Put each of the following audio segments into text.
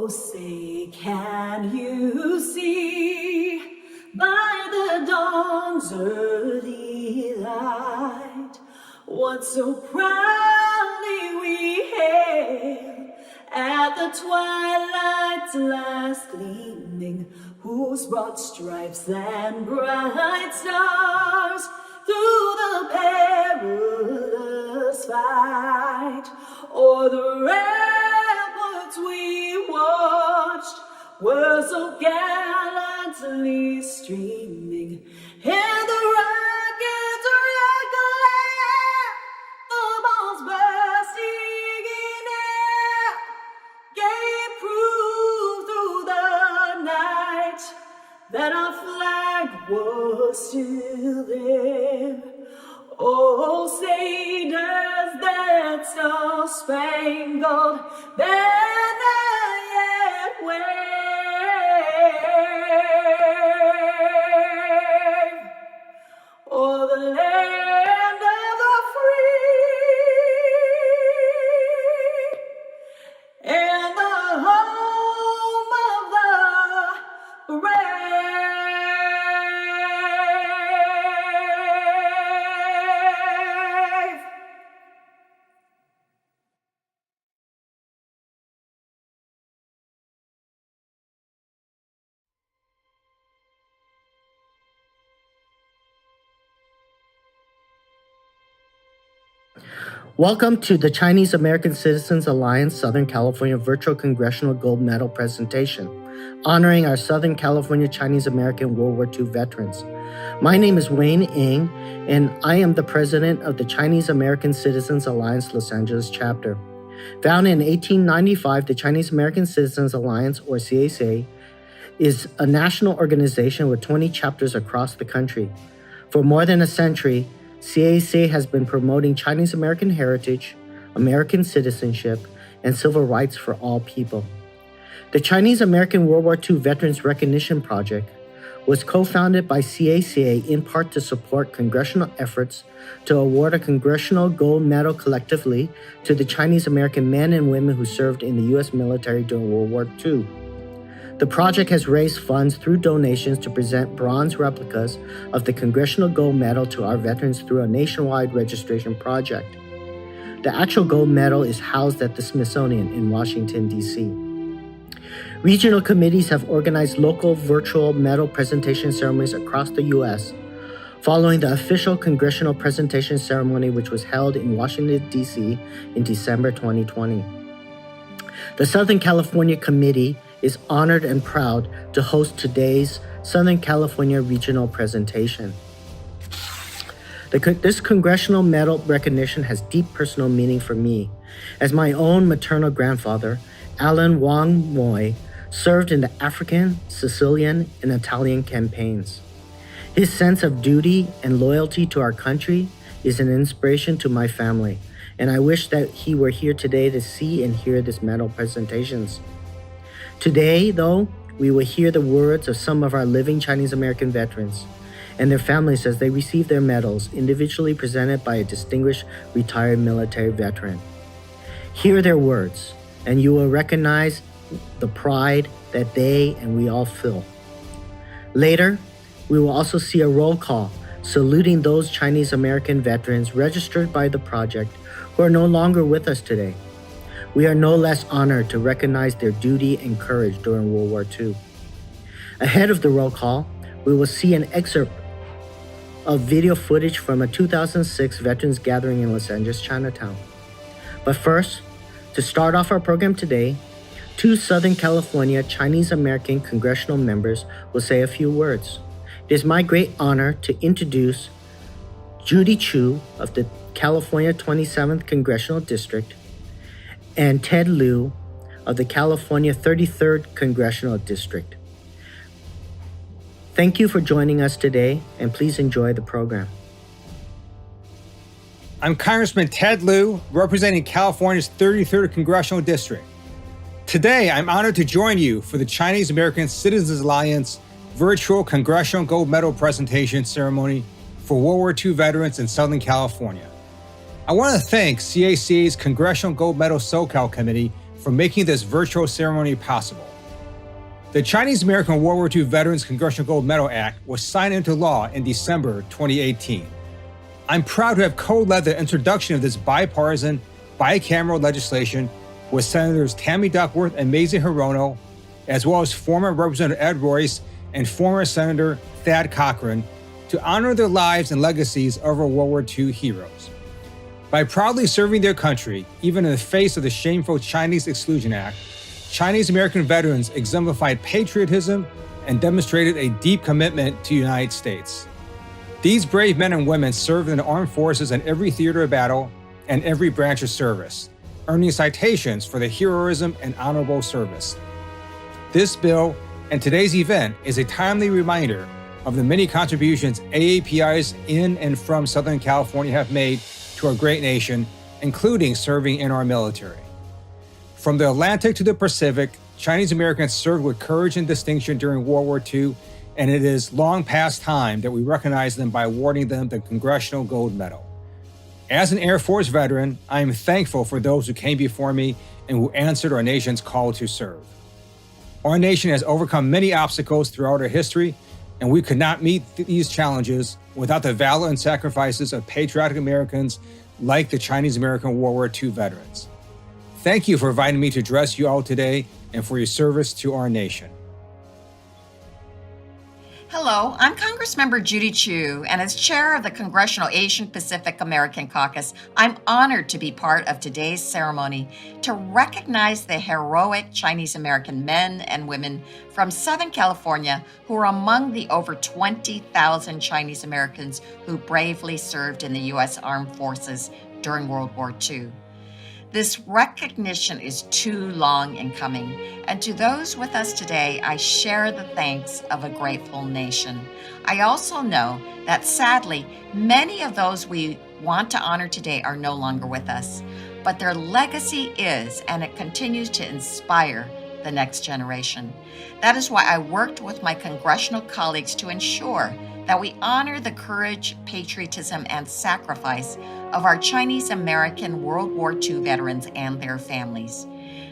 say, can you see by the dawn's early light what so proudly we hailed at the twilight's last gleaming, whose broad stripes and bright stars through the perilous fight o'er the ramparts we watched were so gallantly streaming, and the rocket's red glare, the bombs bursting in air, gave proof through the night that our flag was still there. Oh, say does that star-spangled banner yet wave o'er the land of the free and the home of the brave? Welcome to the Chinese American Citizens Alliance Southern California Virtual Congressional Gold Medal presentation, honoring our Southern California Chinese American World War II veterans. My name is Wayne Ng, and I am the president of the Chinese American Citizens Alliance Los Angeles chapter. Founded in 1895, the Chinese American Citizens Alliance, or C.A.C.A, is a national organization with 20 chapters across the country. For more than a century, C.A.C.A has been promoting Chinese American heritage, American citizenship, and civil rights for all people. The Chinese American World War II Veterans Recognition Project was co-founded by C.A.C.A in part to support congressional efforts to award a Congressional Gold Medal collectively to the Chinese American men and women who served in the U.S. military during World War II. The project has raised funds through donations to present bronze replicas of the Congressional Gold Medal to our veterans through a nationwide registration project. The actual gold medal is housed at the Smithsonian in Washington, D.C. Regional committees have organized local virtual medal presentation ceremonies across the U.S., following the official congressional presentation ceremony which was held in Washington, D.C. in December 2020. The Southern California Committee is honored and proud to host today's Southern California regional presentation. This Congressional Medal recognition has deep personal meaning for me, as my own maternal grandfather, Alan Wong Moy, served in the African, Sicilian, and Italian campaigns. His sense of duty and loyalty to our country is an inspiration to my family, and I wish that he were here today to see and hear this medal presentations. Today, though, we will hear the words of some of our living Chinese American veterans and their families as they receive their medals, individually presented by a distinguished retired military veteran. Hear their words, and you will recognize the pride that they and we all feel. Later, we will also see a roll call saluting those Chinese American veterans registered by the project who are no longer with us today. We are no less honored to recognize their duty and courage during World War II. Ahead of the roll call, we will see an excerpt of video footage from a 2006 Veterans Gathering in Los Angeles, Chinatown. But first, to start off our program today, two Southern California Chinese American congressional members will say a few words. It is my great honor to introduce Judy Chu of the California 27th Congressional District and Ted Lieu of the California 33rd Congressional District. Thank you for joining us today, and please enjoy the program. I'm Congressman Ted Lieu, representing California's 33rd Congressional District. Today, I'm honored to join you for the Chinese American Citizens Alliance Virtual Congressional Gold Medal Presentation Ceremony for World War II veterans in Southern California. I want to thank C.A.C.A.'s Congressional Gold Medal SoCal Committee for making this virtual ceremony possible. The Chinese American World War II Veterans Congressional Gold Medal Act was signed into law in December 2018. I'm proud to have co-led the introduction of this bipartisan, bicameral legislation with Senators Tammy Duckworth and Mazie Hirono, as well as former Representative Ed Royce and former Senator Thad Cochran, to honor the lives and legacies of our World War II heroes. By proudly serving their country, even in the face of the shameful Chinese Exclusion Act, Chinese American veterans exemplified patriotism and demonstrated a deep commitment to the United States. These brave men and women served in the armed forces in every theater of battle and every branch of service, earning citations for their heroism and honorable service. This bill and today's event is a timely reminder of the many contributions AAPIs in and from Southern California have made to our great nation, including serving in our military. From the Atlantic to the Pacific, Chinese Americans served with courage and distinction during World War II, and it is long past time that we recognize them by awarding them the Congressional Gold Medal. As an Air Force veteran, I am thankful for those who came before me and who answered our nation's call to serve. Our nation has overcome many obstacles throughout our history, and we could not meet these challenges without the valor and sacrifices of patriotic Americans like the Chinese American World War II veterans. Thank you for inviting me to address you all today and for your service to our nation. Hello, I'm Congressmember Judy Lieu, and as chair of the Congressional Asian Pacific American Caucus, I'm honored to be part of today's ceremony to recognize the heroic Chinese American men and women from Southern California who are among the over 20,000 Chinese Americans who bravely served in the U.S. Armed Forces during World War II. This recognition is too long in coming, and to those with us today, I share the thanks of a grateful nation. I also know that sadly, many of those we want to honor today are no longer with us, but their legacy is, and it continues to inspire the next generation. That is why I worked with my congressional colleagues to ensure that we honor the courage, patriotism, and sacrifice of our Chinese American World War II veterans and their families.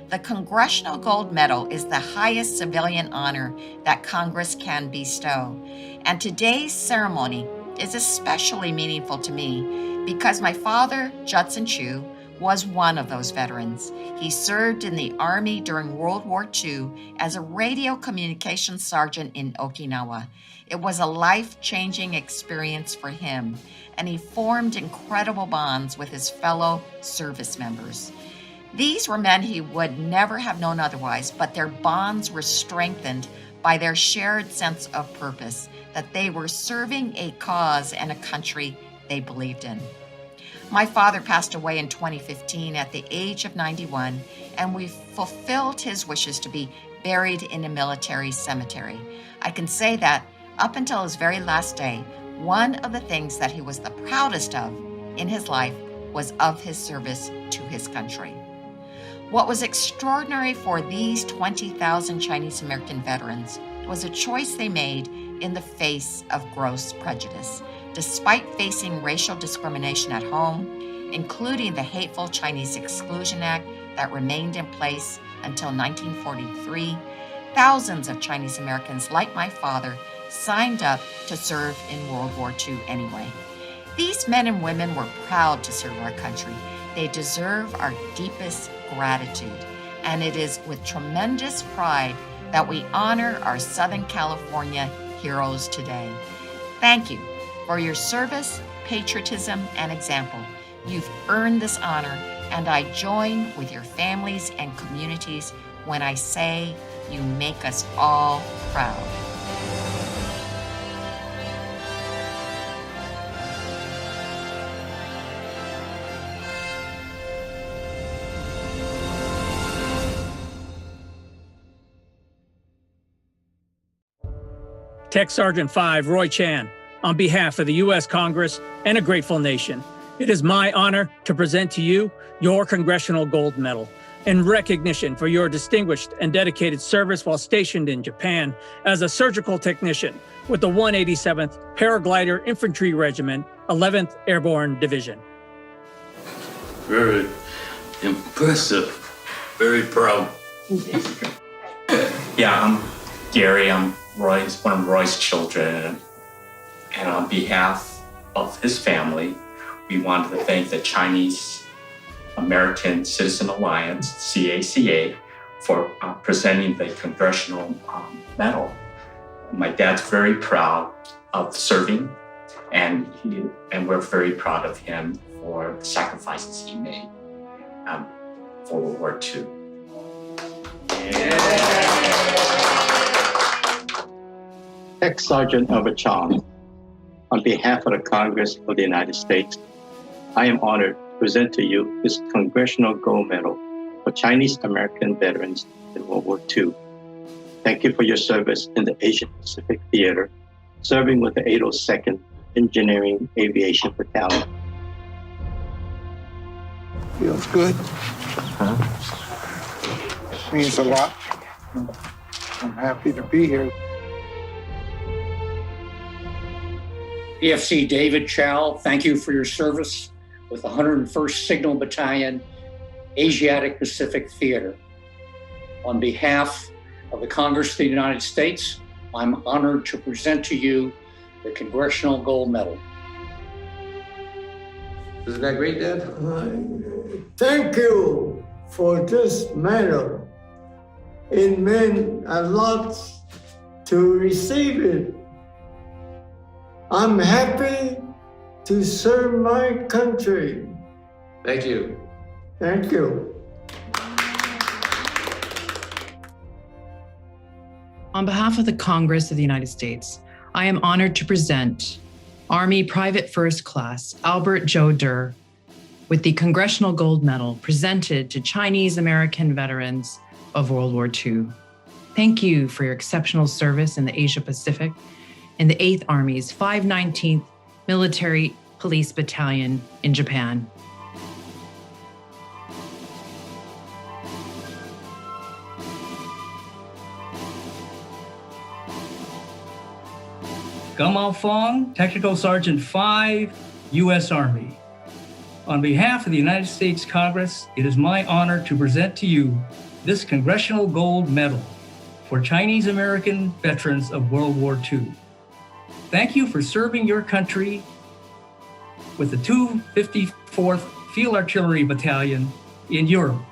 The Congressional Gold Medal is the highest civilian honor that Congress can bestow, and today's ceremony is especially meaningful to me because my father, Judson Chu, was one of those veterans. He served in the Army during World War II as a radio communications sergeant in Okinawa. It was a life-changing experience for him, and he formed incredible bonds with his fellow service members. These were men he would never have known otherwise, but their bonds were strengthened by their shared sense of purpose, that they were serving a cause and a country they believed in. My father passed away in 2015 at the age of 91, and we fulfilled his wishes to be buried in a military cemetery. I can say that up until his very last day, one of the things that he was the proudest of in his life was of his service to his country. What was extraordinary for these 20,000 Chinese American veterans was a choice they made in the face of gross prejudice. Despite facing racial discrimination at home, including the hateful Chinese Exclusion Act that remained in place until 1943, thousands of Chinese Americans like my father signed up to serve in World War II anyway. These men and women were proud to serve our country. They deserve our deepest gratitude, and it is with tremendous pride that we honor our Southern California heroes today. Thank you for your service, patriotism, and example. You've earned this honor, and I join with your families and communities when I say you make us all proud. Tech Sergeant 5 Roy Chan, on behalf of the U.S. Congress and a grateful nation, it is my honor to present to you your Congressional Gold Medal in recognition for your distinguished and dedicated service while stationed in Japan as a surgical technician with the 187th Paraglider Infantry Regiment, 11th Airborne Division. Very impressive Very proud. Yeah, I'm Gary. I'm Roy's, one of Roy's children. And on behalf of his family, we wanted to thank the Chinese American Citizen Alliance, C.A.C.A, for presenting the Congressional Medal. My dad's very proud of serving, and we're very proud of him for the sacrifices he made for World War II. Ex-Sergeant Albert Chong, on behalf of the Congress of the United States, I am honored to present to you this Congressional Gold Medal for Chinese American veterans in World War II. Thank you for your service in the Asia Pacific Theater, serving with the 802nd Engineering Aviation Battalion. Feels good. Means a lot. I'm happy to be here. EFC David Chow, thank you for your service with the 101st Signal Battalion, Asiatic Pacific Theater. On behalf of the Congress of the United States, I'm honored to present to you the Congressional Gold Medal. Isn't that great, Dad? Thank you for this medal. It meant a lot to receive it. I'm happy to serve my country. Thank you. Thank you. On behalf of the Congress of the United States, I am honored to present Army Private First Class Albert Joe Durr with the Congressional Gold Medal presented to Chinese American veterans of World War II. Thank you for your exceptional service in the Asia Pacific in the 8th Army's 519th Military Police Battalion in Japan. Gamao Fong, Technical Sergeant 5, U.S. Army. On behalf of the United States Congress, it is my honor to present to you this Congressional Gold Medal for Chinese American veterans of World War II. Thank you for serving your country with the 254th Field Artillery Battalion in Europe,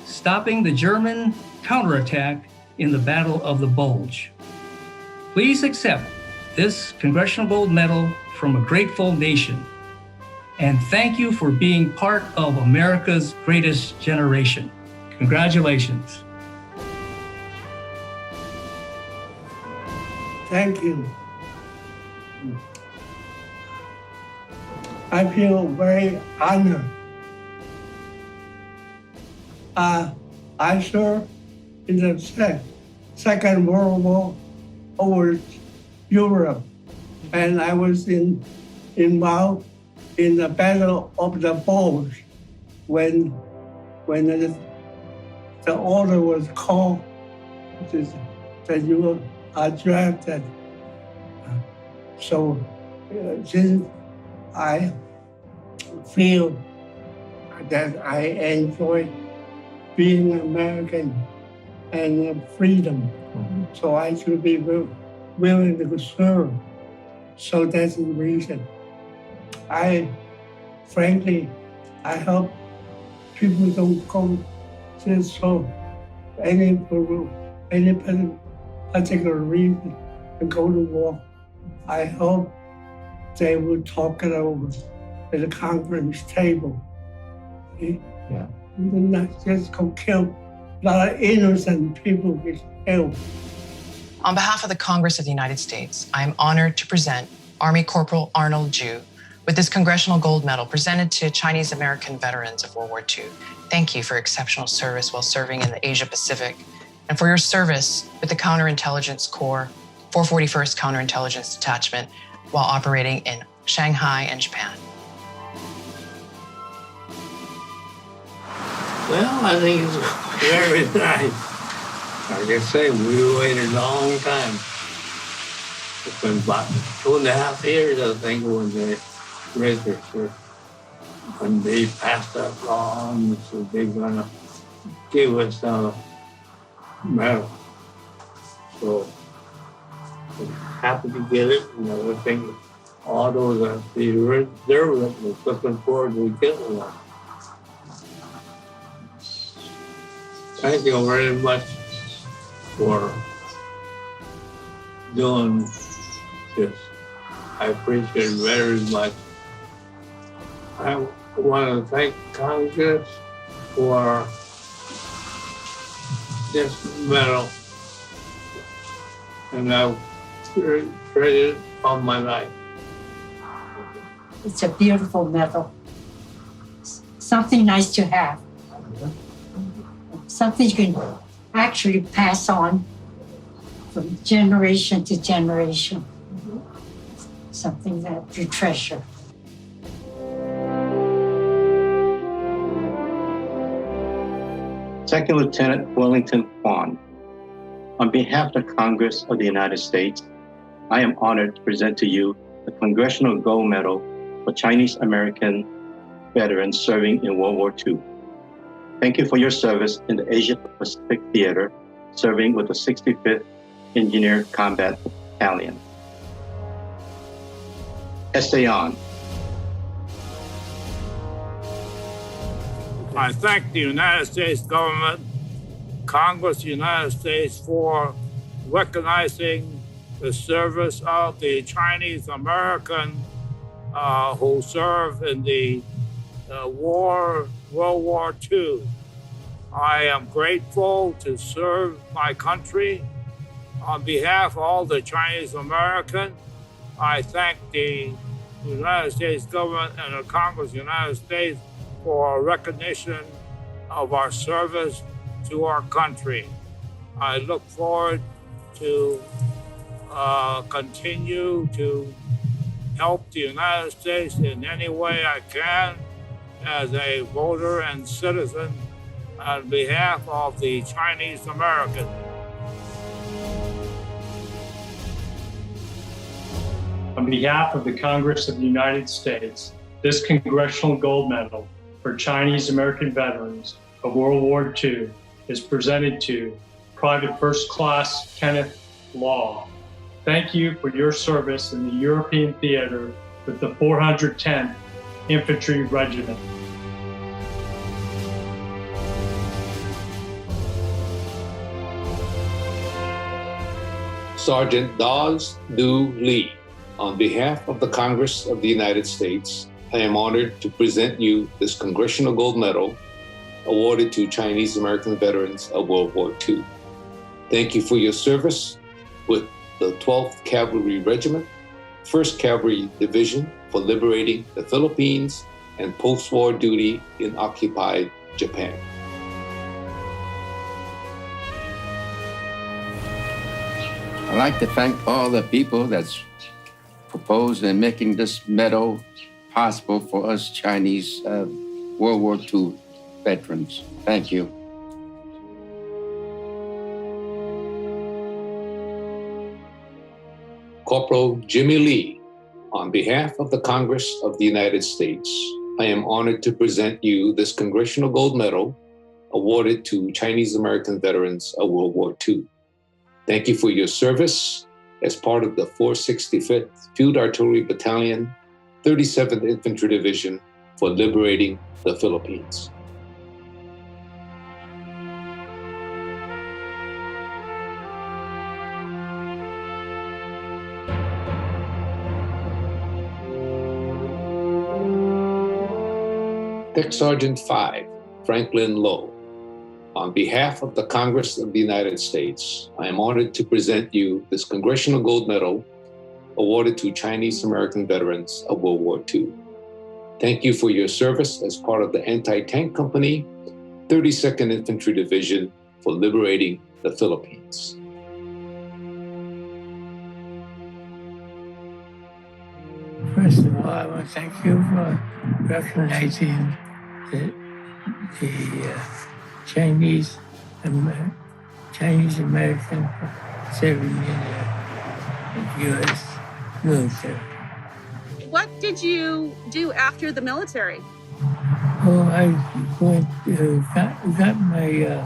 stopping the German counterattack in the Battle of the Bulge. Please accept this Congressional Gold Medal from a grateful nation. And thank you for being part of America's greatest generation. Congratulations. Thank you. I feel very honored. I served in the Second World War over Europe, and I was involved in the Battle of the Bulge when the order was called that you are drafted. So since I feel that I enjoy being American and freedom, so I should be willing to serve. So that's the reason. Frankly, I hope people don't go just for any particular reason to go to war. I hope they will talk it over at the conference table. Yeah. Not just go kill a lot of innocent people get killed. On behalf of the Congress of the United States, I am honored to present Army Corporal Arnold Lieu with this Congressional Gold Medal presented to Chinese American veterans of World War II. Thank you for exceptional service while serving in the Asia Pacific and for your service with the Counterintelligence Corps, 441st Counterintelligence Detachment, while operating in Shanghai and Japan. Well, I think it's very nice. Like I say, we waited a long time. It's been about 2.5 years, I think, when they registered. When they passed that law, so they're gonna gave us a medal. So I'm happy to get it, and I think all those that they deserve it was looking forward to getting one. Thank you very much for doing this. I appreciate it very much. I want to thank Congress for this medal, and I've traded all my life. It's a beautiful medal. Something nice to have. Something you can actually pass on from generation to generation. Something that you treasure. Second Lieutenant Wellington Kwan, on behalf of the Congress of the United States, I am honored to present to you the Congressional Gold Medal for Chinese American veterans serving in World War II. Thank you for your service in the Asia Pacific Theater, serving with the 65th Engineer Combat Battalion. Essay on. I thank the United States government, Congress of the United States for recognizing the service of the Chinese American who served in the World War II. I am grateful to serve my country. On behalf of all the Chinese American, I thank the United States government and the Congress of the United States for recognition of our service to our country. I look forward to continue to help the United States in any way I can as a voter and citizen on behalf of the Chinese American. On behalf of the Congress of the United States, this Congressional Gold Medal for Chinese American veterans of World War II is presented to Private First Class Kenneth Law. Thank you for your service in the European theater with the 410th Infantry Regiment. Sergeant Dawes Du Lee, on behalf of the Congress of the United States, I am honored to present you this Congressional Gold Medal awarded to Chinese American veterans of World War II. Thank you for your service with the 12th Cavalry Regiment, 1st Cavalry Division for liberating the Philippines and post-war duty in occupied Japan. I'd like to thank all the people that's proposed in making this medal possible for us Chinese World War II veterans. Thank you. Corporal Jimmy Lee, on behalf of the Congress of the United States, I am honored to present you this Congressional Gold Medal awarded to Chinese American veterans of World War II. Thank you for your service as part of the 465th Field Artillery Battalion, 37th Infantry Division for liberating the Philippines. Tech Sergeant 5, Franklin Lieu. On behalf of the Congress of the United States, I am honored to present you this Congressional Gold Medal awarded to Chinese American veterans of World War II. Thank you for your service as part of the Anti-Tank Company, 32nd Infantry Division for liberating the Philippines. First of all, I want to thank you for recognizing the Chinese American serving in the U.S. military. What did you do after the military? Oh, I got my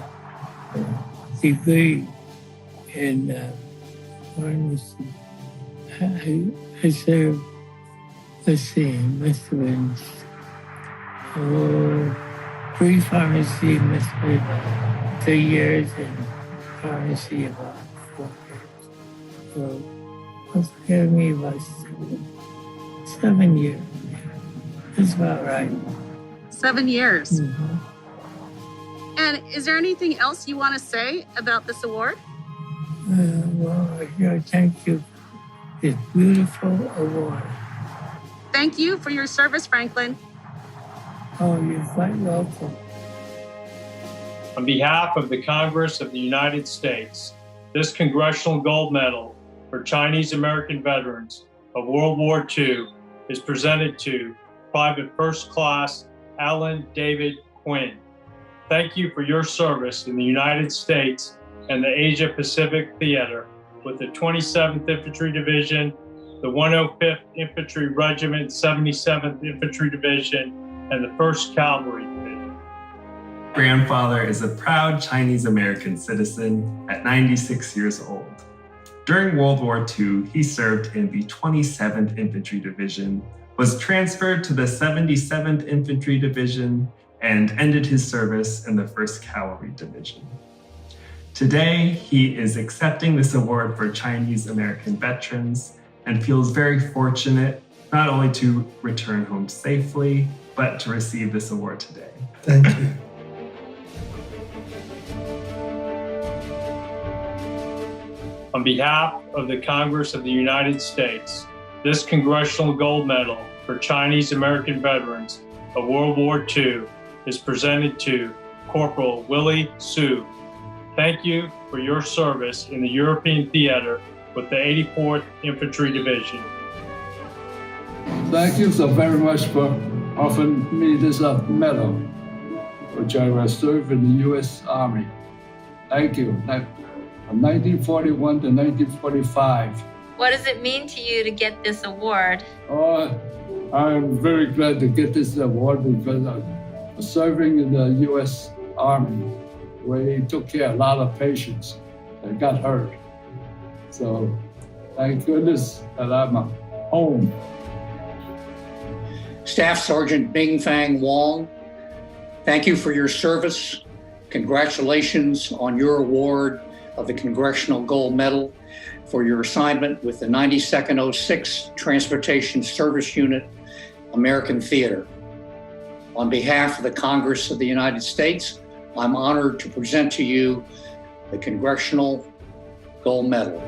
degree in pharmacy. I served, let's see, must have been pre-pharmacy must have been 3 years and pharmacy about 4 years. So it's giving me about 7 years. That's about right. 7 years. Mm-hmm. And is there anything else you want to say about this award? Well, I thank you for this beautiful award. Thank you for your service, Franklin. Oh, you're quite welcome. On behalf of the Congress of the United States, this Congressional Gold Medal for Chinese American veterans of World War II is presented to Private First Class Alan David Quinn. Thank you for your service in the United States and the Asia Pacific Theater with the 27th Infantry Division, the 105th Infantry Regiment, 77th Infantry Division, and the 1st Cavalry Division. Grandfather is a proud Chinese American citizen at 96 years old. During World War II, he served in the 27th Infantry Division, was transferred to the 77th Infantry Division, and ended his service in the 1st Cavalry Division. Today, he is accepting this award for Chinese American veterans and feels very fortunate not only to return home safely, but to receive this award today. Thank you. On behalf of the Congress of the United States, this Congressional Gold Medal for Chinese American veterans of World War II is presented to Corporal Willie Su. Thank you for your service in the European theater with the 84th Infantry Division. Thank you so very much for offering me this medal, which I will serve in the U.S. Army. Thank you. From 1941 to 1945. What does it mean to you to get this award? Oh, I'm very glad to get this award because I was serving in the U.S. Army, where he took care of a lot of patients that got hurt. So thank goodness that I'm home. Staff Sergeant Bing Fang Wong, thank you for your service. Congratulations on your award of the Congressional Gold Medal for your assignment with the 92nd 06 Transportation Service Unit, American Theater. On behalf of the Congress of the United States, I'm honored to present to you the Congressional Gold Medal.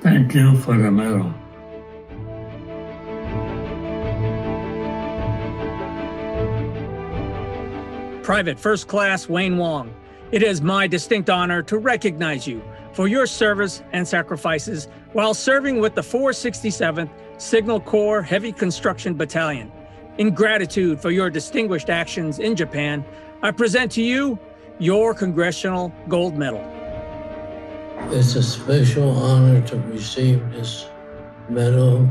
Thank you for the medal. Private First Class Wayne Wong, it is my distinct honor to recognize you for your service and sacrifices while serving with the 467th Signal Corps Heavy Construction Battalion. In gratitude for your distinguished actions in Japan, I present to you your Congressional Gold Medal. It's a special honor to receive this medal.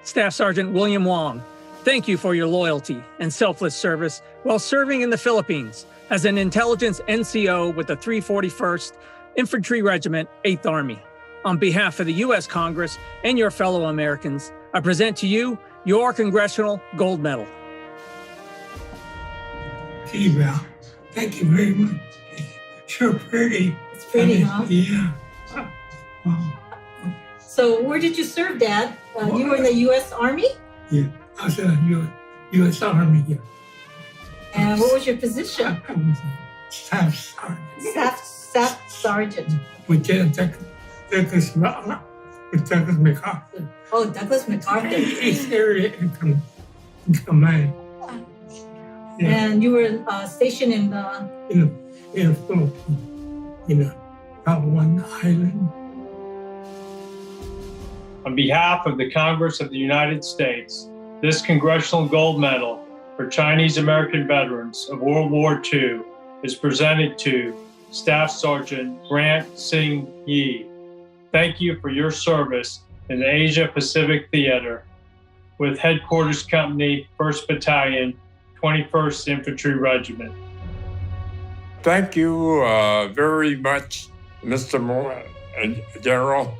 Staff Sergeant William Wong, thank you for your loyalty and selfless service while serving in the Philippines as an intelligence NCO with the 341st Infantry Regiment, 8th Army. On behalf of the U.S. Congress and your fellow Americans, I present to you your Congressional Gold Medal. T-Bell, thank you very much. Sure pretty. It's pretty, huh? Yeah. So where did you serve, Dad? You were in the U.S. Army? Yeah, I was in the U.S. Army, yeah. And what was your position? I was a staff sergeant. Staff sergeant. With Douglas MacArthur. Oh, Douglas MacArthur. East area in command. Yeah. And you were stationed in the Philippines, one island. On behalf of the Congress of the United States, this Congressional Gold Medal for Chinese American veterans of World War II is presented to Staff Sergeant Grant Singh Yi. Thank you for your service in the Asia Pacific Theater with Headquarters Company, 1st Battalion, 21st Infantry Regiment. Thank you very much, Mr. General,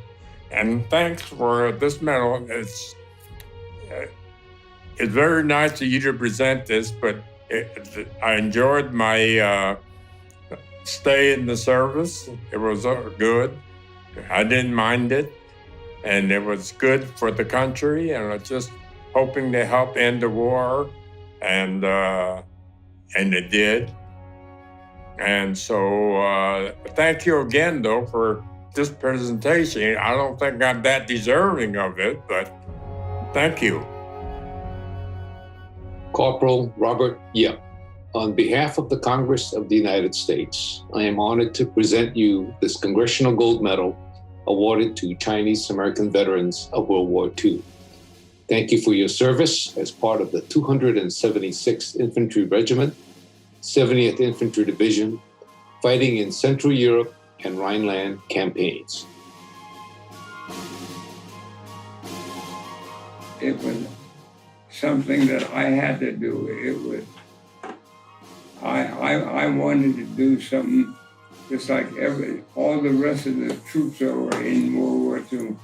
and thanks for this medal. It's very nice of you to present this, but I enjoyed my stay in the service. It was good. I didn't mind it, and it was good for the country, and I was just hoping to help end the war, and it did. And so thank you again, though, for this presentation. I don't think I'm that deserving of it, but thank you. Corporal Robert Lieu. On behalf of the Congress of the United States, I am honored to present you this Congressional Gold Medal awarded to Chinese American veterans of World War II. Thank you for your service as part of the 276th Infantry Regiment, 70th Infantry Division, fighting in Central Europe and Rhineland campaigns. It was something that I had to do. It was, I wanted to do something just like all the rest of the troops that were in World War II.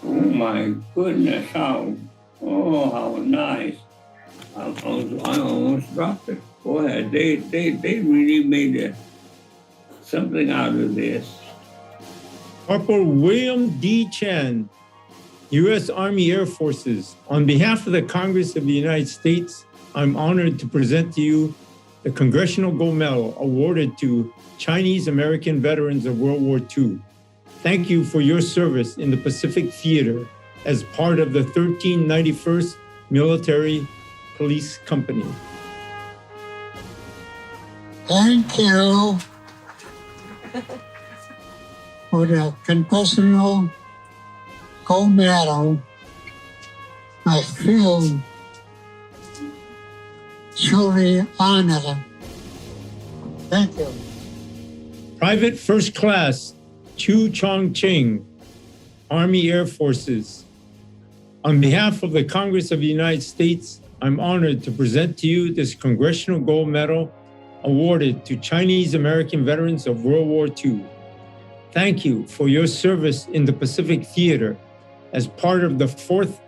Oh my goodness, how nice. I almost dropped it. Boy, they really made something out of this. Corporal William D. Chan, U.S. Army Air Forces. On behalf of the Congress of the United States, I'm honored to present to you the Congressional Gold Medal awarded to Chinese American veterans of World War II. Thank you for your service in the Pacific Theater as part of the 1391st Military Police Company. Thank you for the Congressional Gold Medal. I feel truly honored. Thank you. Private First Class Chu Chong Ching, Army Air Forces. On behalf of the Congress of the United States, I'm honored to present to you this Congressional Gold Medal awarded to Chinese American veterans of World War II. Thank you for your service in the Pacific Theater as part of the 4th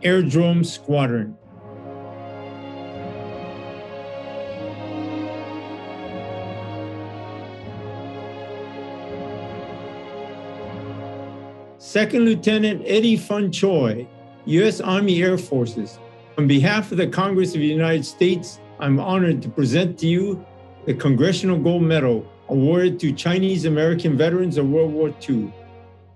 Airdrome Squadron. Second Lieutenant Eddie Fun Choi, U.S. Army Air Forces. On behalf of the Congress of the United States, I'm honored to present to you the Congressional Gold Medal awarded to Chinese American veterans of World War II.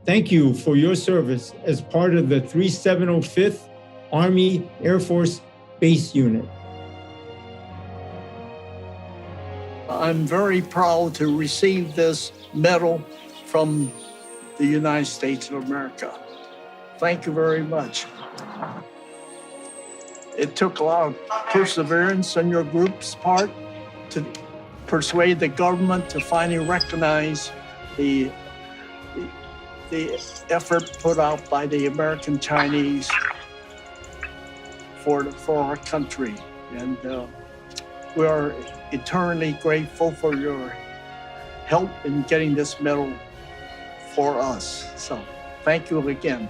Thank you for your service as part of the 3705th Army Air Force Base Unit. I'm very proud to receive this medal from the United States of America. Thank you very much. It took a lot of perseverance on your group's part to persuade the government to finally recognize the effort put out by the American Chinese for our country. And we are eternally grateful for your help in getting this medal for us. So thank you again.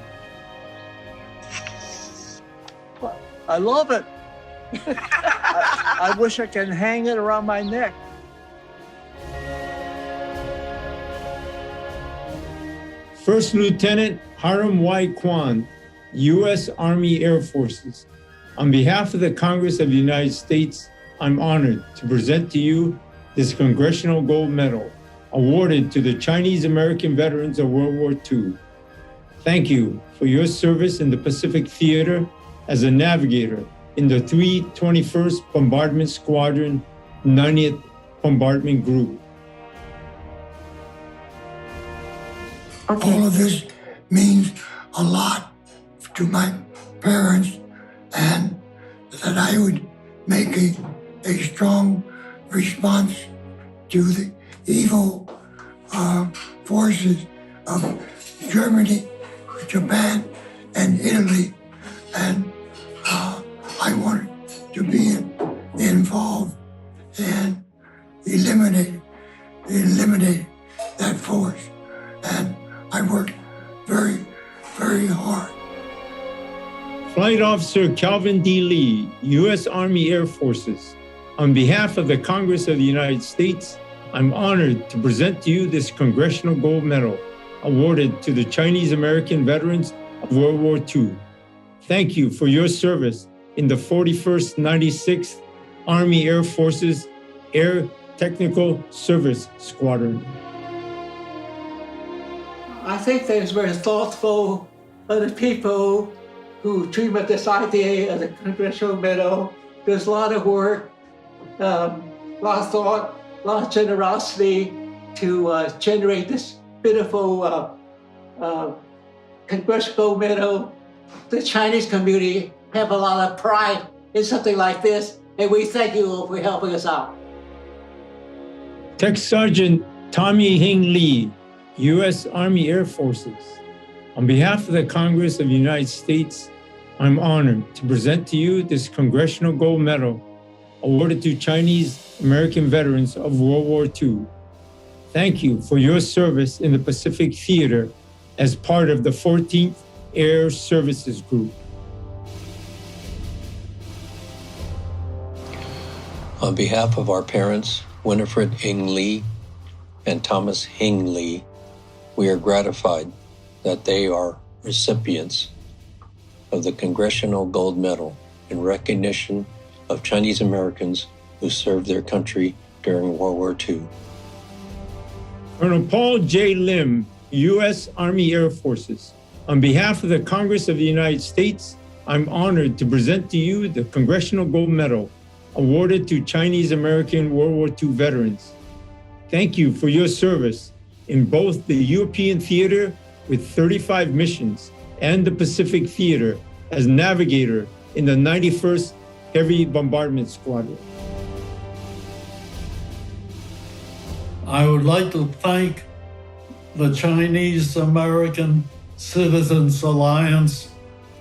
I love it. I wish I could hang it around my neck. First Lieutenant Hiram Y. Kwan, U.S. Army Air Forces. On behalf of the Congress of the United States, I'm honored to present to you this Congressional Gold Medal awarded to the Chinese American veterans of World War II. Thank you for your service in the Pacific Theater as a navigator in the 321st Bombardment Squadron, 90th Bombardment Group. All of this means a lot to my parents, and that I would make a strong response to the evil forces of Germany, Japan, and Italy, and I wanted to be involved and eliminate that force, and I worked very, very hard. Flight Officer Calvin D. Lee, U.S. Army Air Forces. On behalf of the Congress of the United States, I'm honored to present to you this Congressional Gold Medal awarded to the Chinese American veterans of World War II. Thank you for your service in the 41st 96th Army Air Forces Air Technical Service Squadron. I think that it's very thoughtful of the people who dream of this idea of the Congressional Medal. There's a lot of work, a lot of thought, a lot of generosity to generate this beautiful Congressional Medal. The Chinese community have a lot of pride in something like this, and we thank you for helping us out. Tech Sergeant Tommy Hing Lee, U.S. Army Air Forces. On behalf of the Congress of the United States, I'm honored to present to you this Congressional Gold Medal awarded to Chinese American veterans of World War II. Thank you for your service in the Pacific Theater as part of the 14th Air Services Group. On behalf of our parents, Winifred Ing Lee and Thomas Hing Lee, we are gratified that they are recipients of the Congressional Gold Medal in recognition of Chinese Americans who served their country during World War II. Colonel Paul J. Lim, U.S. Army Air Forces. On behalf of the Congress of the United States, I'm honored to present to you the Congressional Gold Medal awarded to Chinese American World War II veterans. Thank you for your service in both the European theater with 35 missions and the Pacific Theater as navigator in the 91st Heavy Bombardment Squadron. I would like to thank the Chinese American Citizens Alliance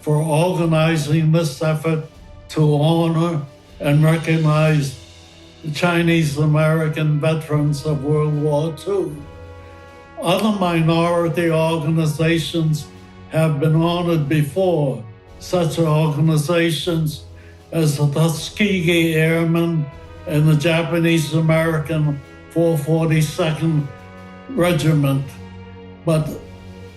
for organizing this effort to honor and recognize the Chinese American veterans of World War II. Other minority organizations have been honored before, such organizations as the Tuskegee Airmen and the Japanese American 442nd Regiment. But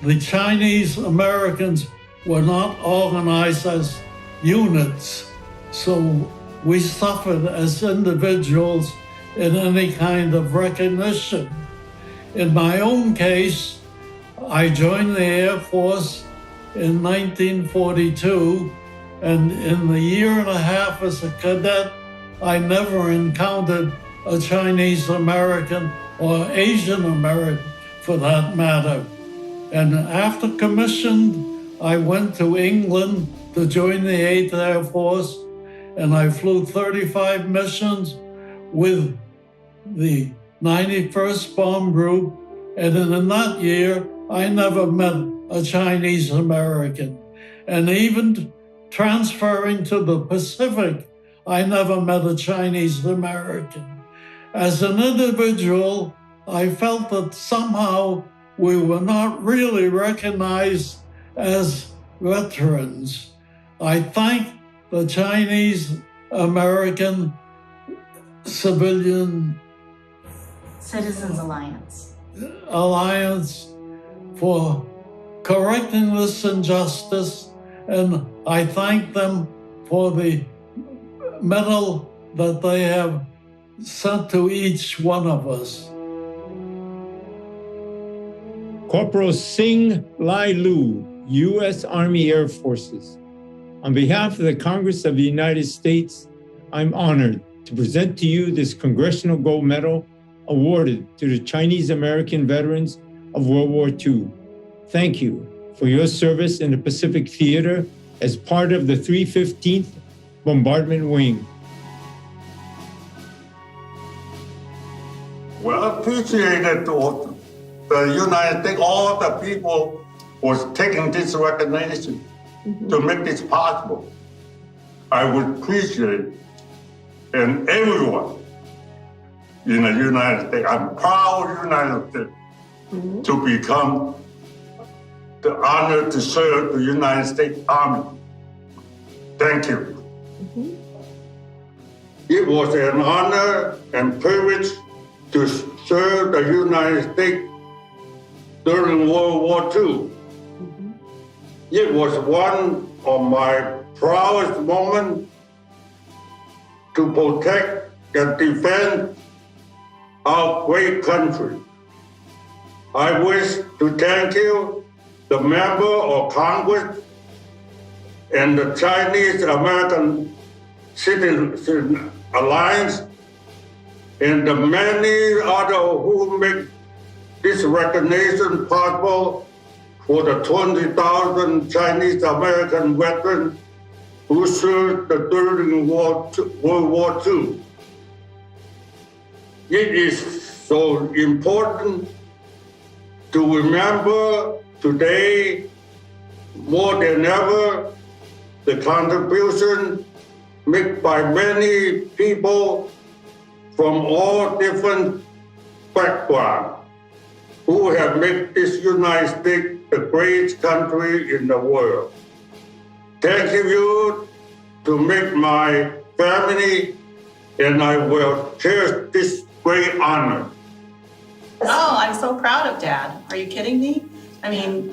the Chinese Americans were not organized as units, so we suffered as individuals in any kind of recognition. In my own case, I joined the Air Force in 1942, and in the year and a half as a cadet, I never encountered a Chinese American or Asian American for that matter. And after commissioned, I went to England to join the 8th Air Force, and I flew 35 missions with the 91st Bomb Group, and in that year, I never met a Chinese American. And even transferring to the Pacific, I never met a Chinese American. As an individual, I felt that somehow we were not really recognized as veterans. I thank the Chinese American Citizens Alliance for correcting this injustice, and I thank them for the medal that they have sent to each one of us. Corporal Sing Lai Lieu, U.S. Army Air Forces. On behalf of the Congress of the United States, I'm honored to present to you this Congressional Gold Medal awarded to the Chinese American veterans of World War II. Thank you for your service in the Pacific Theater as part of the 315th Bombardment Wing. Well, appreciated the United States, all the people was taking this recognition to make this possible. I would appreciate and everyone in the United States. I'm proud of the United States to become the honor to serve the United States Army. Thank you. It was an honor and privilege to serve the United States during World War II. It was one of my proudest moments to protect and defend our great country. I wish to thank you, the member of Congress and the Chinese American Citizen Alliance and the many others who make this recognition possible for the 20,000 Chinese American veterans who served during World War II. It is so important to remember today more than ever the contribution made by many people from all different backgrounds who have made this United States the greatest country in the world. Thank you to make my family, and I will cherish this great honor. Oh, I'm so proud of Dad. Are you kidding me? I mean,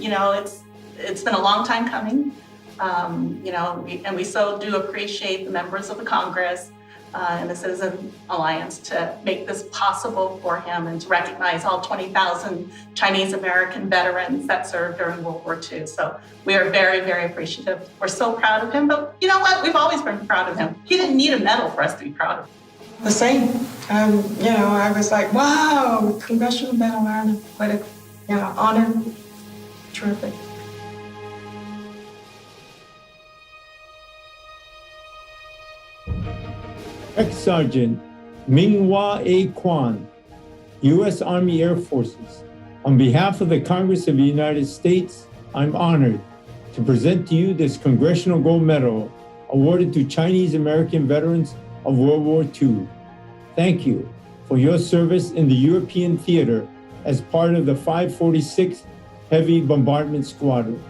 it's been a long time coming. We so do appreciate the members of the Congress and the Citizen Alliance to make this possible for him and to recognize all 20,000 Chinese American veterans that served during World War II. So we are very, very appreciative. We're so proud of him, but you know what? We've always been proud of him. He didn't need a medal for us to be proud of him. The same. I was like, wow, Congressional Medal, what a honor. Terrific. Ex-Sergeant Minghua A. Kwan, U.S. Army Air Forces. On behalf of the Congress of the United States, I'm honored to present to you this Congressional Gold Medal awarded to Chinese American veterans of World War II. Thank you for your service in the European theater as part of the 546th Heavy Bombardment Squadron.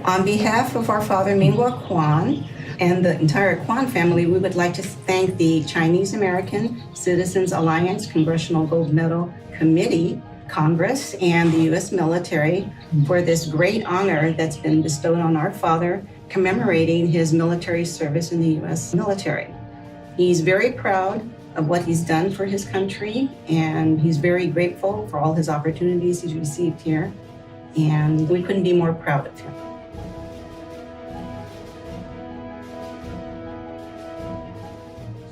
On behalf of our father, Minghua Kwan, and the entire Kwan family, we would like to thank the Chinese American Citizens Alliance Congressional Gold Medal Committee, Congress, and the U.S. military for this great honor that's been bestowed on our father, commemorating his military service in the U.S. military. He's very proud of what he's done for his country, and he's very grateful for all his opportunities he's received here, and we couldn't be more proud of him.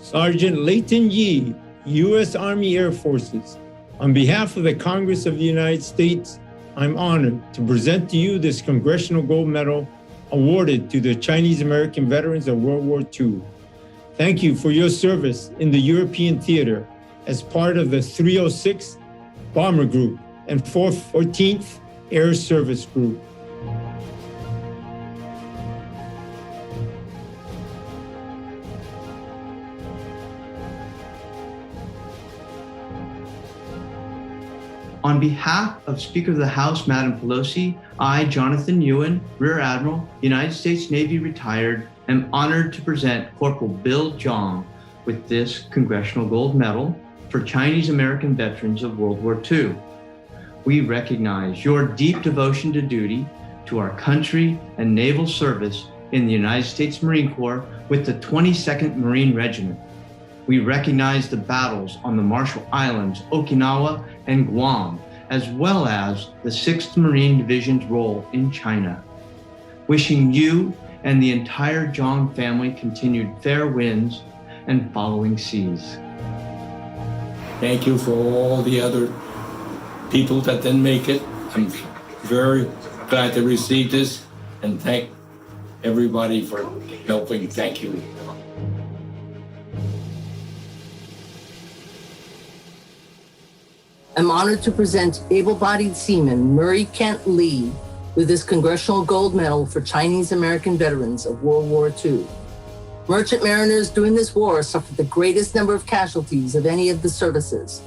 Sergeant Leighton Yee, U.S. Army Air Forces. On behalf of the Congress of the United States, I'm honored to present to you this Congressional Gold Medal awarded to the Chinese American veterans of World War II. Thank you for your service in the European theater as part of the 306th Bomber Group and 14th Air Service Group. On behalf of Speaker of the House, Madam Pelosi, I, Jonathan Ewan, Rear Admiral, United States Navy retired, am honored to present Corporal Bill Zhang with this Congressional Gold Medal for Chinese American veterans of World War II. We recognize your deep devotion to duty, to our country and naval service in the United States Marine Corps with the 22nd Marine Regiment. We recognize the battles on the Marshall Islands, Okinawa, and Guam, as well as the 6th Marine Division's role in China. Wishing you and the entire Zhang family continued fair winds and following seas. Thank you for all the other people that didn't make it. I'm very glad to receive this, and thank everybody for helping. Thank you. I'm honored to present able-bodied seaman Murray Kent Lee with this Congressional Gold Medal for Chinese American veterans of World War II. Merchant mariners during this war suffered the greatest number of casualties of any of the services.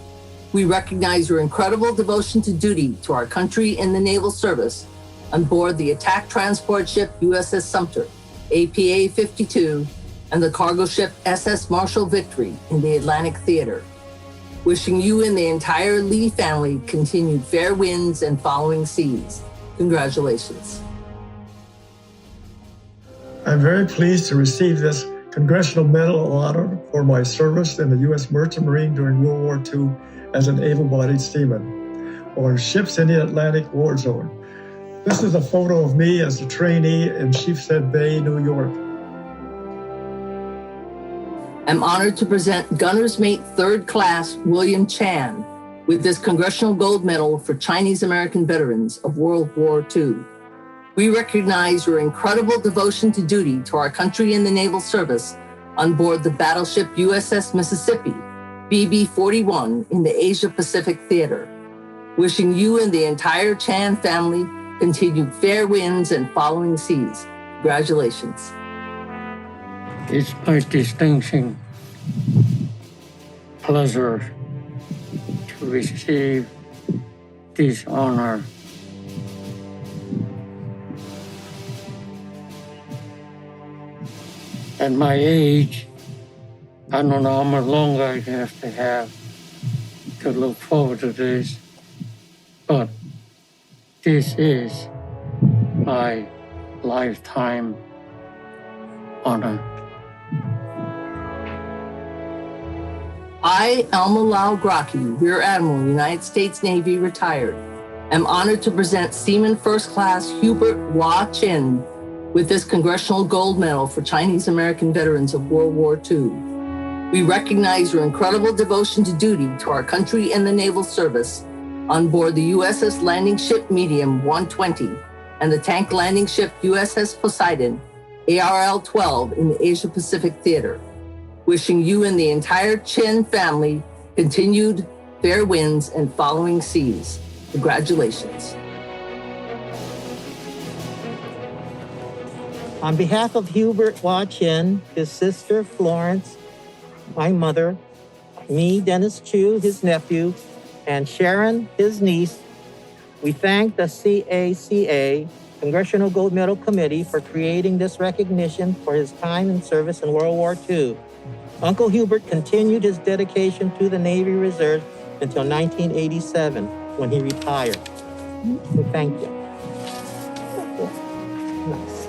We recognize your incredible devotion to duty to our country in the naval service on board the attack transport ship USS Sumter, APA 52, and the cargo ship SS Marshall Victory in the Atlantic Theater. Wishing you and the entire Lee family continued fair winds and following seas. Congratulations. I'm very pleased to receive this Congressional Medal of Honor for my service in the U.S. Merchant Marine during World War II as an able-bodied seaman on ships in the Atlantic war zone. This is a photo of me as a trainee in Sheepshead Bay, New York. I'm honored to present Gunner's Mate 3rd Class William Chan with this Congressional Gold Medal for Chinese American veterans of World War II. We recognize your incredible devotion to duty to our country in the naval service on board the battleship USS Mississippi, BB-41 in the Asia-Pacific Theater. Wishing you and the entire Chan family continued fair winds and following seas. Congratulations. It's my distinction pleasure to receive this honor. At my age, I don't know how much longer I have to look forward to this, but this is my lifetime honor. I, Elma Lau Graki, Rear Admiral, United States Navy, retired, am honored to present Seaman First Class Hubert Hua Chin with this Congressional Gold Medal for Chinese American veterans of World War II. We recognize your incredible devotion to duty to our country and the naval service on board the USS Landing Ship Medium 120 and the tank landing ship USS Poseidon, ARL-12 in the Asia-Pacific Theater. Wishing you and the entire Chin family continued fair winds and following seas. Congratulations. On behalf of Hubert Hua Chin, his sister Florence, my mother, me, Dennis Chu, his nephew, and Sharon, his niece, we thank the C.A.C.A. Congressional Gold Medal Committee for creating this recognition for his time and service in World War II. Uncle Hubert continued his dedication to the Navy Reserve until 1987, when he retired. So thank you. Nice.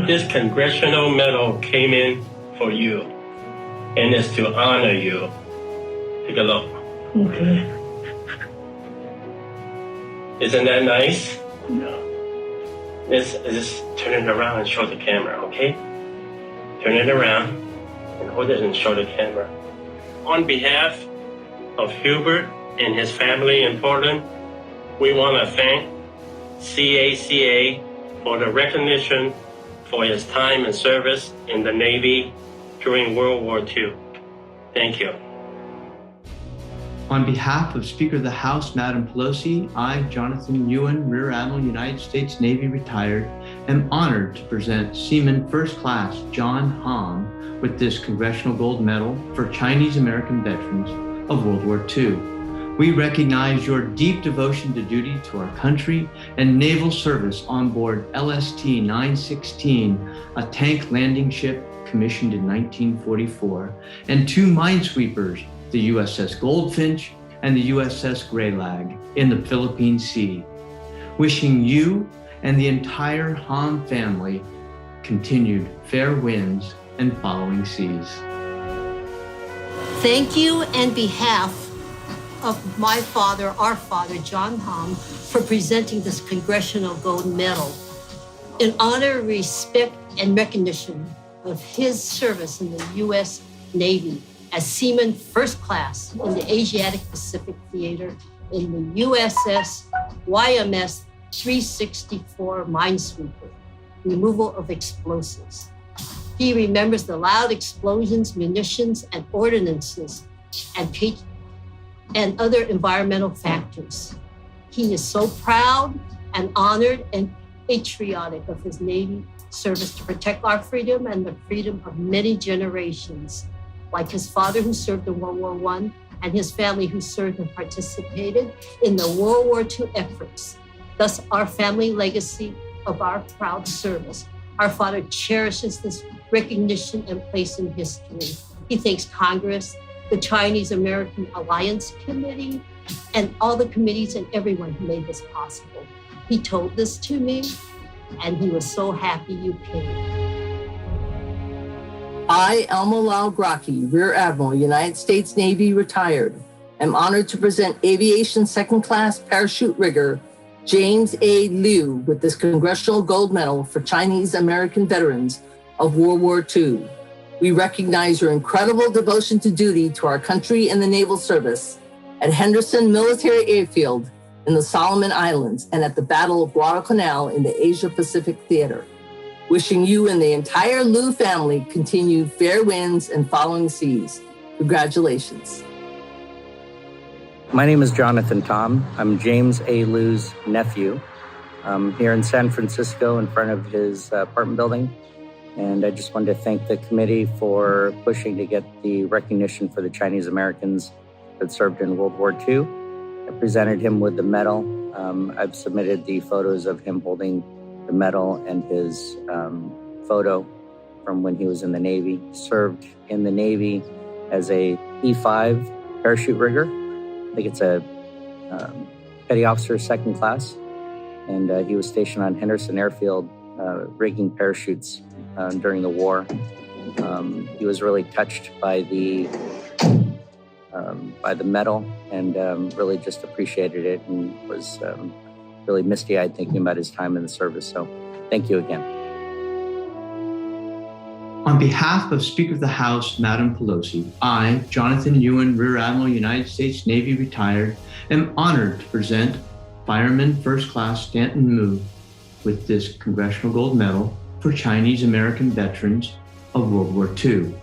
This Congressional Medal came in for you, and it's to honor you. Take a look. Okay. Isn't that nice? Yeah. Just turn it around and show the camera, okay? Turn it around and hold it and show the camera. On behalf of Hubert and his family in Portland, we want to thank C.A.C.A. for the recognition for his time and service in the Navy during World War II. Thank you. On behalf of Speaker of the House, Madam Pelosi, I, Jonathan Ewan, Rear Admiral, United States Navy, retired, am honored to present Seaman First Class John Hom with this Congressional Gold Medal for Chinese American veterans of World War II. We recognize your deep devotion to duty to our country and naval service on board LST-916, a tank landing ship commissioned in 1944, and 2 minesweepers, the USS Goldfinch and the USS Greylag in the Philippine Sea. Wishing you and the entire Hom family continued fair winds and following seas. Thank you on behalf of my father, our father, John Hom, for presenting this Congressional Gold Medal in honor, respect, and recognition of his service in the U.S. Navy as Seaman First Class in the Asiatic Pacific Theater in the USS YMS 364 Minesweeper, removal of explosives. He remembers the loud explosions, munitions, and ordinances, and other environmental factors. He is so proud and honored and patriotic of his Navy service to protect our freedom and the freedom of many generations, like his father who served in World War I and his family who served and participated in the World War II efforts. Thus, our family legacy of our proud service. Our father cherishes this recognition and place in history. He thanks Congress, the Chinese American Alliance Committee, and all the committees and everyone who made this possible. He told this to me, and he was so happy you came. I, Elmo Lau Grocki, Rear Admiral, United States Navy, retired, am honored to present Aviation Second Class Parachute Rigger James A. Lieu with this Congressional Gold Medal for Chinese American veterans of World War II. We recognize your incredible devotion to duty to our country and the naval service at Henderson Military Airfield in the Solomon Islands and at the Battle of Guadalcanal in the Asia-Pacific Theater. Wishing you and the entire Lieu family continued fair winds and following seas. Congratulations. My name is Jonathan Tom. I'm James A. Lieu's nephew. I'm here in San Francisco in front of his apartment building. And I just wanted to thank the committee for pushing to get the recognition for the Chinese Americans that served in World War II. I presented him with the medal. I've submitted the photos of him holding the medal and his photo from when he was in the Navy. Served in the Navy as a E5 parachute rigger. I think it's a petty officer second class. And he was stationed on Henderson Airfield rigging parachutes during the war. He was really touched by the medal and really just appreciated it and was really misty-eyed thinking about his time in the service. So thank you again. On behalf of Speaker of the House, Madam Pelosi, I, Jonathan Ewan, Rear Admiral, United States Navy, retired, am honored to present Fireman First Class Stanton Mu with this Congressional Gold Medal for Chinese American veterans of World War II.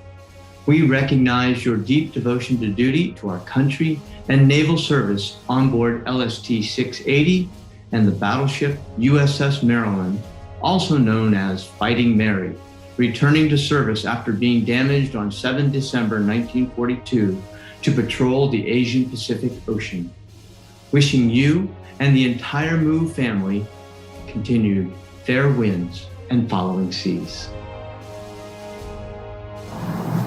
We recognize your deep devotion to duty to our country and naval service on board LST-680 and the battleship USS Maryland, also known as Fighting Mary, returning to service after being damaged on 7 December 1942 to patrol the Asian Pacific Ocean. Wishing you and the entire Mu family continued fair winds and following seas.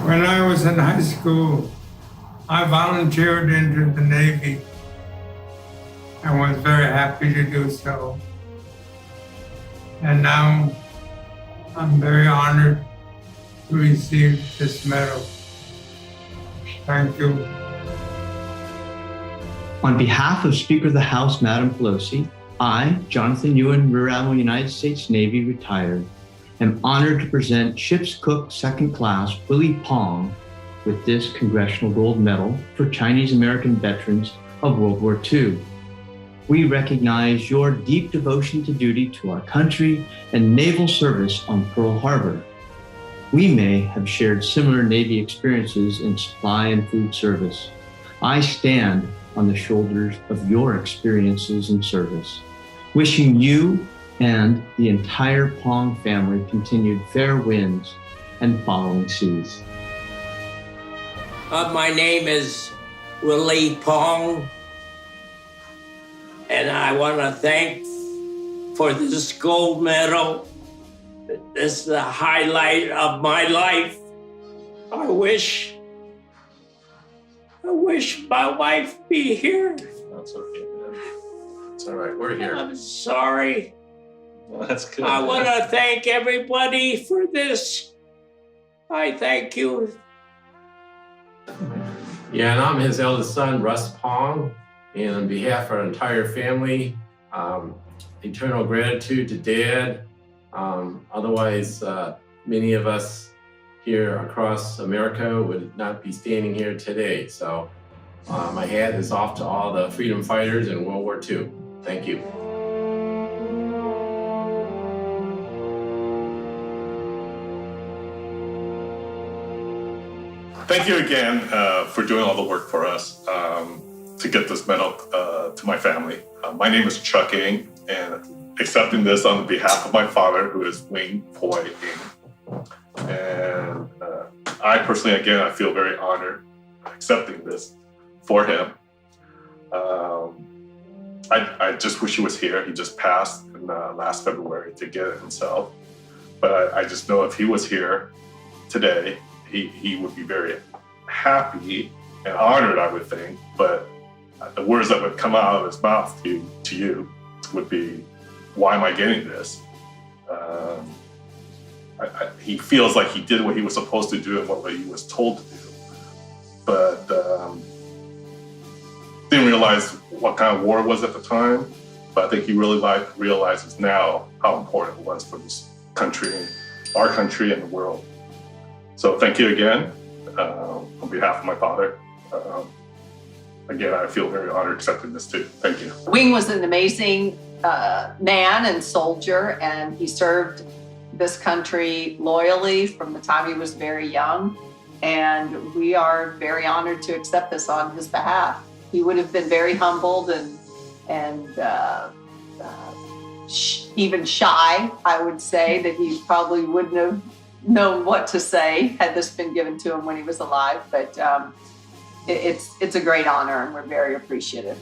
When I was in high school, I volunteered into the Navy and was very happy to do so. And now I'm very honored to receive this medal. Thank you. On behalf of Speaker of the House, Madam Pelosi, I, Jonathan Ewan, Rear Admiral, United States Navy, retired, am honored to present Ship's Cook Second Class Willie Pong with this Congressional Gold Medal for Chinese American veterans of World War II. We recognize your deep devotion to duty to our country and naval service on Pearl Harbor. We may have shared similar Navy experiences in supply and food service. I stand on the shoulders of your experiences in service, wishing you and the entire Pong family continued fair winds and following seas. My name is Willie Pong, and I want to thank for this gold medal. This is the highlight of my life. I wish my wife be here. That's okay, man. It's all right. We're here. I'm sorry. Well, that's good. I want to thank everybody for this. I thank you. Yeah, and I'm his eldest son, Russ Pong. And on behalf of our entire family, eternal gratitude to Dad. Otherwise, many of us here across America would not be standing here today. So my hat is off to all the freedom fighters in World War II. Thank you. Thank you again for doing all the work for us to get this medal to my family. My name is Chuck Ng, and accepting this on behalf of my father, who is Wing Poi Ng. And I personally, again, I feel very honored accepting this for him. I just wish he was here. He just passed in last February to get it himself. But I just know if he was here today, he would be very happy and honored, I would think. But the words that would come out of his mouth to you would be, why am I getting this? He feels like he did what he was supposed to do and what he was told to do. But didn't realize what kind of war it was at the time. But I think he really realizes now how important it was for this country, our country, and the world. So thank you again on behalf of my father. Again, I feel very honored accepting this too. Thank you. Wing was an amazing man and soldier, and he served this country loyally from the time he was very young. And we are very honored to accept this on his behalf. He would have been very humbled and even shy, I would say, that he probably wouldn't have known what to say had this been given to him when he was alive. But it's a great honor, and we're very appreciative.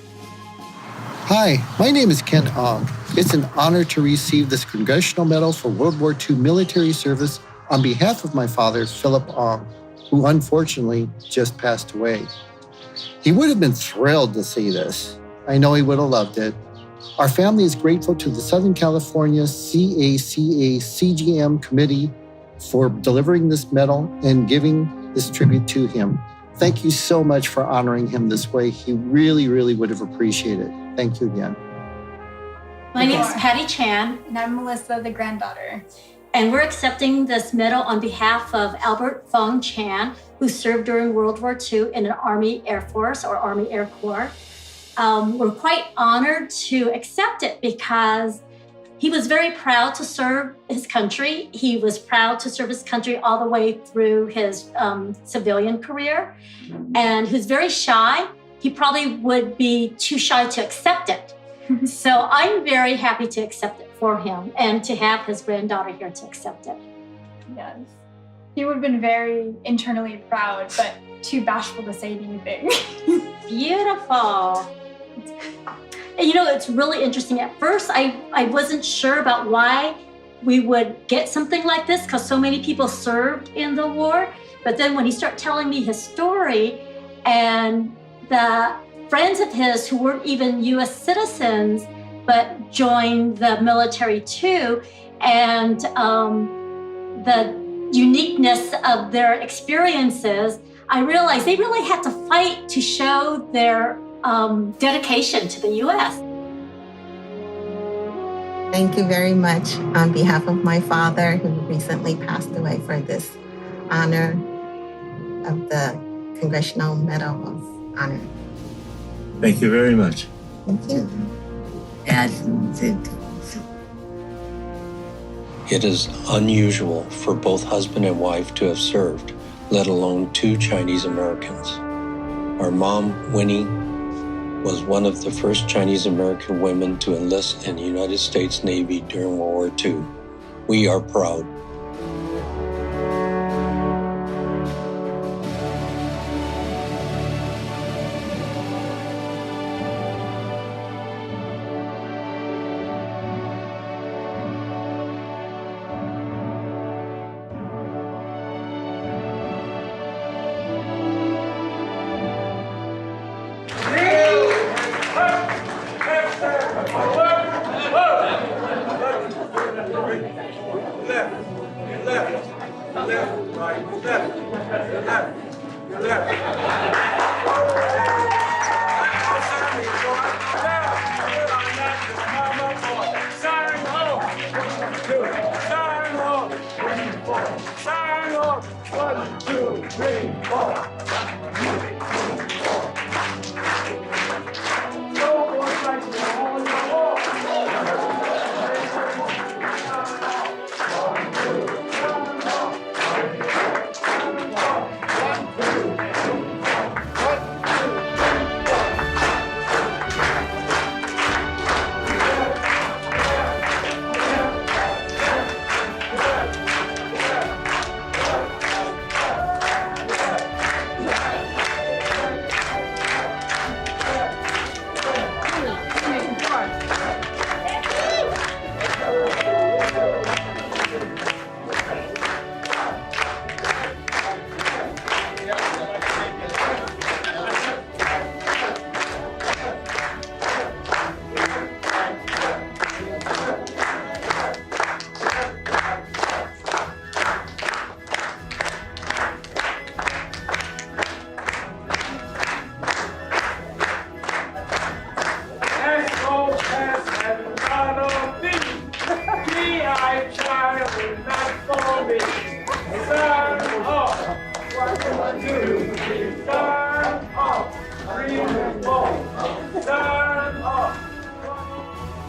Hi, my name is Ken Ong. It's an honor to receive this Congressional Medal for World War II military service on behalf of my father, Philip Ong, who unfortunately just passed away. He would have been thrilled to see this. I know he would have loved it. Our family is grateful to the Southern California C.A.C.A. CGM committee for delivering this medal and giving this tribute to him. Thank you so much for honoring him this way. He really, really would have appreciated it. Thank you again. My name is Patty Chan, and I'm Melissa, the granddaughter. And we're accepting this medal on behalf of Albert Fong Chan, who served during World War II in an Army Air Force or Army Air Corps. We're quite honored to accept it because he was very proud to serve his country. He was proud to serve his country all the way through his civilian career. And he was very shy. He probably would be too shy to accept it. So I'm very happy to accept it for him and to have his granddaughter here to accept it. Yes. He would have been very internally proud, but too bashful to say anything. Beautiful. You know, it's really interesting. At first, I wasn't sure about why we would get something like this because so many people served in the war. But then when he started telling me his story and the friends of his who weren't even U.S. citizens but joined the military too, and the uniqueness of their experiences, I realized they really had to fight to show their dedication to the U.S. Thank you very much on behalf of my father, who recently passed away, for this honor of the Congressional Medal of Honor. Thank you very much. Thank you. It is unusual for both husband and wife to have served, let alone two Chinese Americans. Our mom, Winnie, was one of the first Chinese American women to enlist in the United States Navy during World War II. We are proud.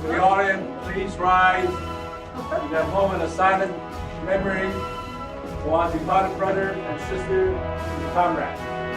The audience, please rise in that moment of silent memory for our departed brother and sister and comrades.